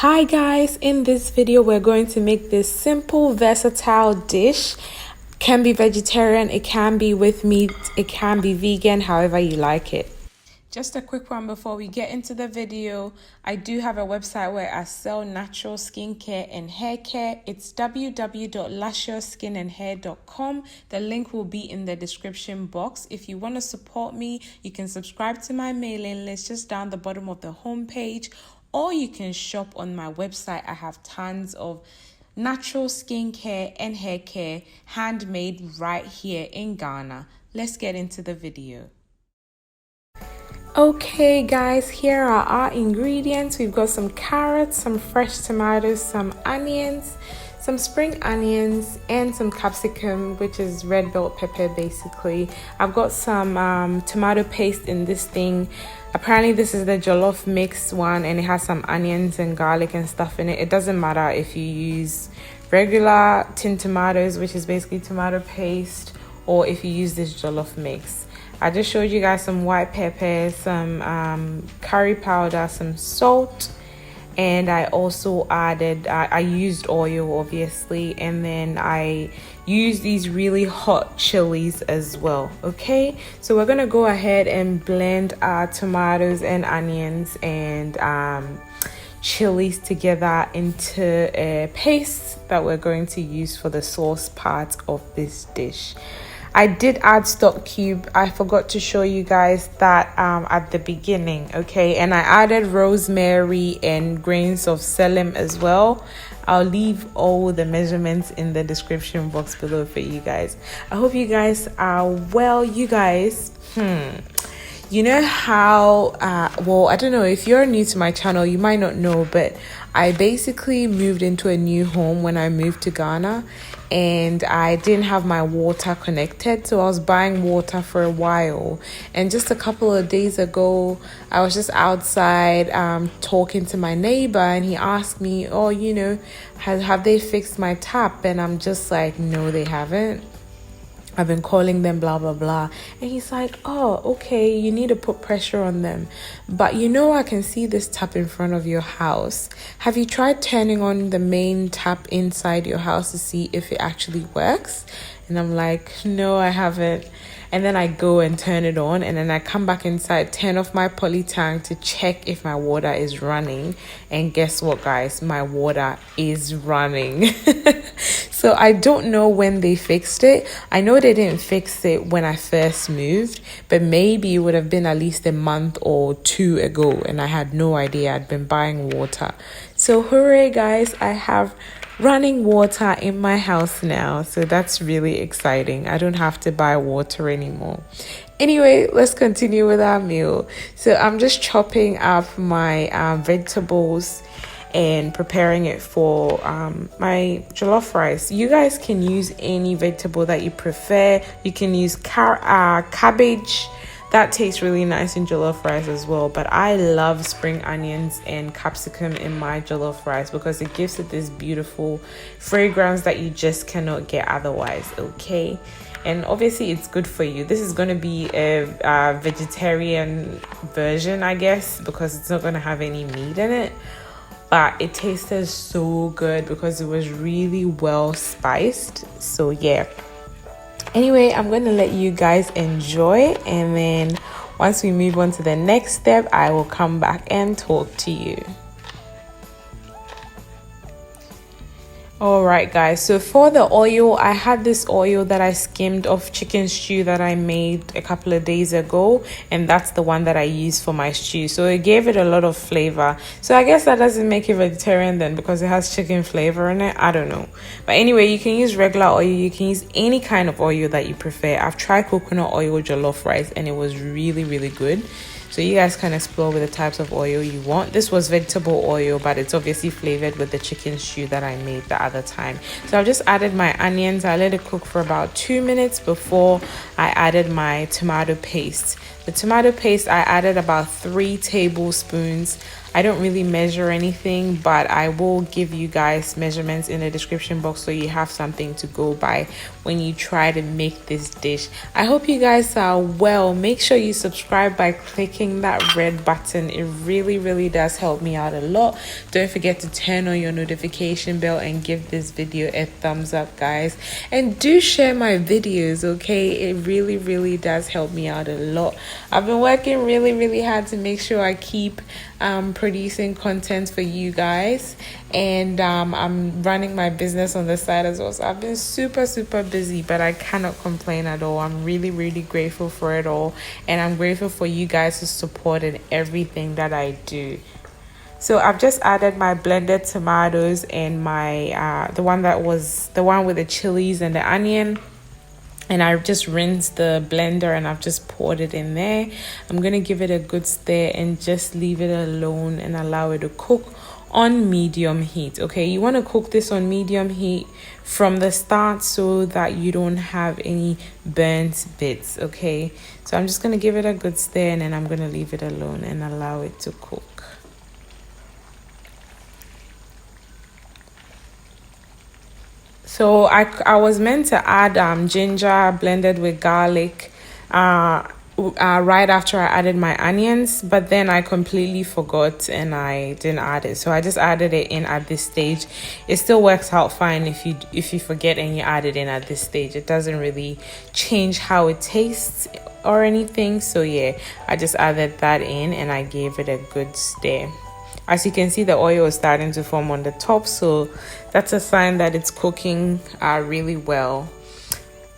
Hi guys, in this video we're going to make this simple versatile dish. Can be vegetarian, it can be with meat, it can be vegan, however you like it. Just a quick one before we get into the video. I do have a website where I sell natural skincare and hair care. It's www.luxuriourskinandhair.com. The link will be in the description box. If you want to support me, you can subscribe to my mailing list just down the bottom of the homepage, or you can shop on my website. I have tons of natural skincare and hair care handmade right here in Ghana. Let's get into the video. Okay guys, here are our ingredients. We've got some carrots, some fresh tomatoes, some onions, some spring onions, and some capsicum, which is red bell pepper basically. I've got some tomato paste in this thing. Apparently this is the jollof mix one, and it has some onions and garlic and stuff in it. It doesn't matter if you use regular tin tomatoes, which is basically tomato paste, or if you use this jollof mix. I just showed you guys some white pepper, some curry powder, some salt, and I also added, I used oil obviously, and then I used these really hot chilies as well. Okay, so we're gonna go ahead and blend our tomatoes and onions and chilies together into a paste that we're going to use for the sauce part of this dish. I did add stock cube. I forgot to show you guys that at the beginning, okay? And I added rosemary and grains of selim as well. I'll leave all the measurements in the description box below for you guys. I hope you guys are well. You guys, you know how, well, I don't know, if you're new to my channel, you might not know, but I basically moved into a new home when I moved to Ghana, and I didn't have my water connected, so I was buying water for a while. And just a couple of days ago, I was just outside talking to my neighbor, and he asked me, oh, you know, have they fixed my tap? And I'm just like, no, they haven't. I've been calling them, blah, blah, blah. And he's like, oh, okay, you need to put pressure on them. But you know, I can see this tap in front of your house. Have you tried turning on the main tap inside your house to see if it actually works? And I'm like, no, I haven't. And then I go and turn it on, and then I come back inside, turn off my poly tank to check if my water is running. And guess what, guys? My water is running. So I don't know when they fixed it. I know they didn't fix it when I first moved, but maybe it would have been at least a month or two ago, and I had no idea. I'd been buying water. So hooray, guys, I have running water in my house now, so that's really exciting. I don't have to buy water anymore. Anyway, let's continue with our meal. So I'm just chopping up my vegetables and preparing it for my jollof rice. You guys can use any vegetable that you prefer. You can use cabbage. That tastes really nice in jollof rice as well, but I love spring onions and capsicum in my jollof rice because it gives it this beautiful fragrance that you just cannot get otherwise, okay? And obviously it's good for you. This is going to be a vegetarian version, I guess, because it's not going to have any meat in it, but it tasted so good because it was really well spiced. So yeah. Anyway, I'm going to let you guys enjoy, and then once we move on to the next step, I will come back and talk to you. Alright guys, so for the oil, I had this oil that I skimmed off chicken stew that I made a couple of days ago, and that's the one that I use for my stew. So it gave it a lot of flavor. So I guess that doesn't make it vegetarian then, because it has chicken flavor in it. I don't know. But anyway, you can use regular oil, you can use any kind of oil that you prefer. I've tried coconut oil jollof rice and it was really, really good. So you guys can explore with the types of oil you want. This was vegetable oil, but it's obviously flavored with the chicken stew that I made the other time. So I've just added my onions. I let it cook for about 2 minutes before I added my tomato paste. The tomato paste, I added about 3 tablespoons. I don't really measure anything, but I will give you guys measurements in the description box so you have something to go by when you try to make this dish. I hope you guys are well. Make sure you subscribe by clicking that red button. It really does help me out a lot. Don't forget to turn on your notification bell and give this video a thumbs up, guys, and do share my videos, okay? It really does help me out a lot. I've been working really hard to make sure I keep producing content for you guys, and I'm running my business on the side as well, so I've been super busy, but I cannot complain at all. I'm really grateful for it all, and I'm grateful for you guys to support in everything that I do. So I've just added my blended tomatoes and my the one with the chilies and the onion, and I just rinsed the blender and I've just poured it in there. I'm gonna give it a good stir and just leave it alone and allow it to cook on medium heat. Okay, you want to cook this on medium heat from the start so that you don't have any burnt bits. Okay, so I'm just gonna give it a good stir and then I'm gonna leave it alone and allow it to cook. So I was meant to add ginger blended with garlic right after I added my onions, but then I completely forgot and I didn't add it. So I just added it in at this stage. It still works out fine if you forget and you add it in at this stage. It doesn't really change how it tastes or anything. So yeah, I just added that in and I gave it a good stir. As you can see, the oil is starting to form on the top, so that's a sign that it's cooking really well.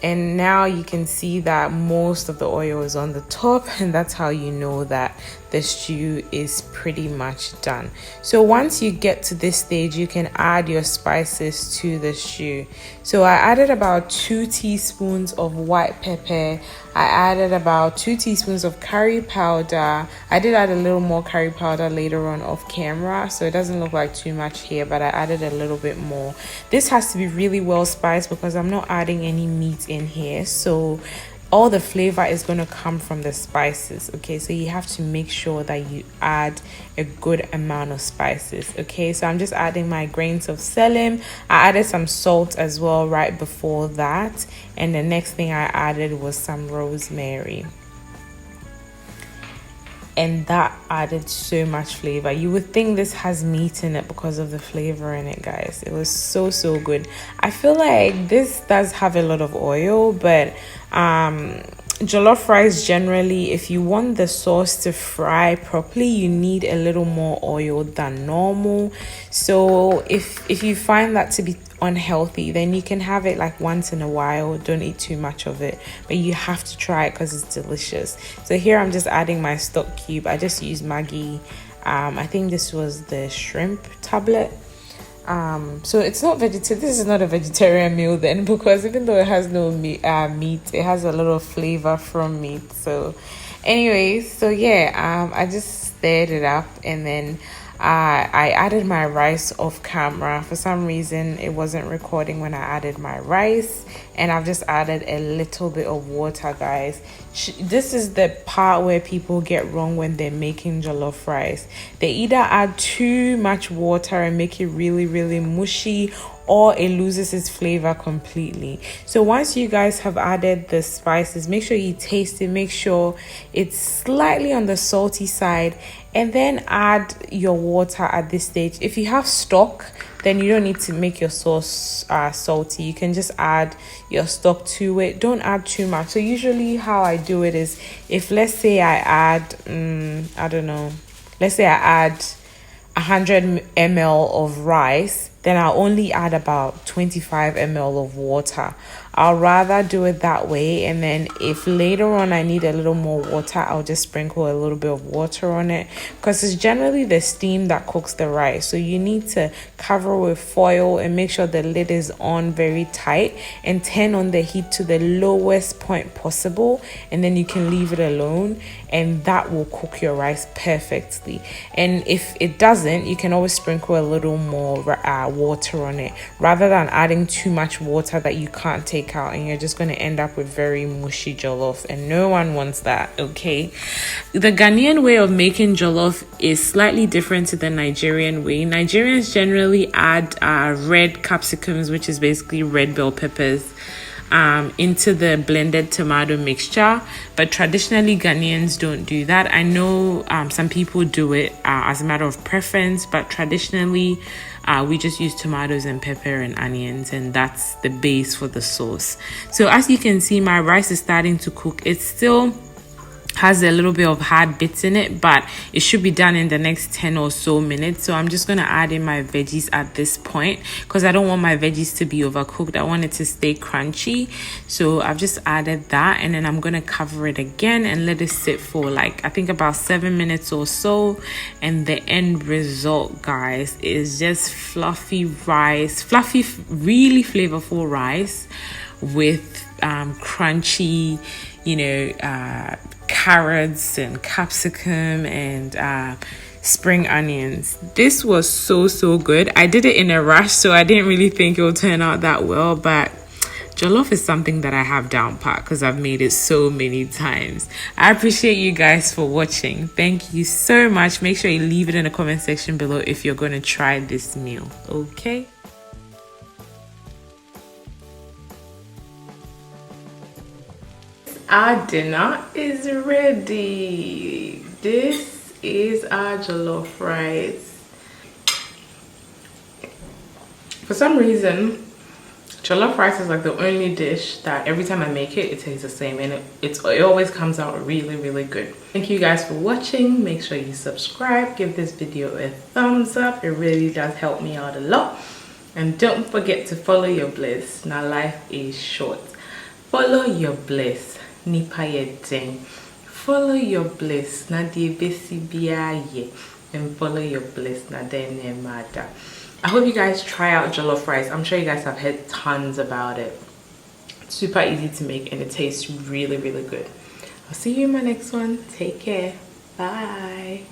And now you can see that most of the oil is on the top, and that's how you know that the stew is pretty much done. So once you get to this stage, you can add your spices to the stew. So I added about 2 teaspoons of white pepper. I added about 2 teaspoons of curry powder. I did add a little more curry powder later on off camera, so it doesn't look like too much here, but I added a little bit more. This has to be really well spiced because I'm not adding any meat in here, so all the flavor is going to come from the spices. Okay, so you have to make sure that you add a good amount of spices. Okay, so I'm just adding my grains of selim. I added some salt as well right before that, and the next thing I added was some rosemary, and that added so much flavor. You would think this has meat in it because of the flavor in it, guys. It was so good. I feel like this does have a lot of oil, but jollof rice generally, if you want the sauce to fry properly, you need a little more oil than normal. So if you find that to be unhealthy, then you can have it like once in a while. Don't eat too much of it, but you have to try it because it's delicious. So here I'm just adding my stock cube. I just used Maggi. I think this was the shrimp tablet. So it's not this is not a vegetarian meal then, because even though it has no meat, it has a little flavor from meat. So anyways, so yeah, I just stirred it up, and then I added my rice off camera. For some reason it wasn't recording when I added my rice, and I've just added a little bit of water, guys. This is the part where people get wrong when they're making jollof rice. They either add too much water and make it really mushy, or it loses its flavor completely. So once you guys have added the spices, make sure you taste it, make sure it's slightly on the salty side, and then add your water at this stage. If you have stock, then you don't need to make your sauce salty. You can just add your stock to it. Don't add too much. So usually how I do it is, if let's say I add I don't know, let's say I add 100 ml of rice, then I'll only add about 25 ml of water. I'll rather do it that way, and then if later on I need a little more water, I'll just sprinkle a little bit of water on it, because it's generally the steam that cooks the rice. So you need to cover with foil and make sure the lid is on very tight, and turn on the heat to the lowest point possible, and then you can leave it alone, and that will cook your rice perfectly. And if it doesn't, you can always sprinkle a little more water on it, rather than adding too much water that you can't take out, and you're just going to end up with very mushy jollof, and no one wants that. Okay, the Ghanaian way of making jollof is slightly different to the Nigerian way. Nigerians generally add red capsicums, which is basically red bell peppers, into the blended tomato mixture, but traditionally Ghanaians don't do that. I know some people do it as a matter of preference, but traditionally we just use tomatoes and pepper and onions, and that's the base for the sauce. So as you can see, my rice is starting to cook. It's still has a little bit of hard bits in it, but it should be done in the next 10 or so minutes. So I'm just going to add in my veggies at this point, because I don't want my veggies to be overcooked. I want it to stay crunchy. So I've just added that, and then I'm going to cover it again and let it sit for like, I think about 7 minutes or so. And the end result, guys, is just fluffy rice, really flavorful rice with crunchy, carrots and capsicum and spring onions. This was so good. I did it in a rush, so I didn't really think it would turn out that well, but jollof is something that I have down pat because I've made it so many times. I appreciate you guys for watching. Thank you so much. Make sure you leave it in the comment section below if you're going to try this meal. Okay. Our dinner is ready. This is our jollof rice. For some reason, jollof rice is like the only dish that every time I make it, it tastes the same, and it always comes out really good. Thank you guys for watching. Make sure you subscribe, give this video a thumbs up. It really does help me out a lot. And don't forget to follow your bliss. Now life is short. Follow your bliss. Nipa yedeng. Follow your bliss. Na die besi biaye. And follow your bliss. Na dene mada. I hope you guys try out jollof rice. I'm sure you guys have heard tons about it. It's super easy to make, and it tastes really good. I'll see you in my next one. Take care. Bye.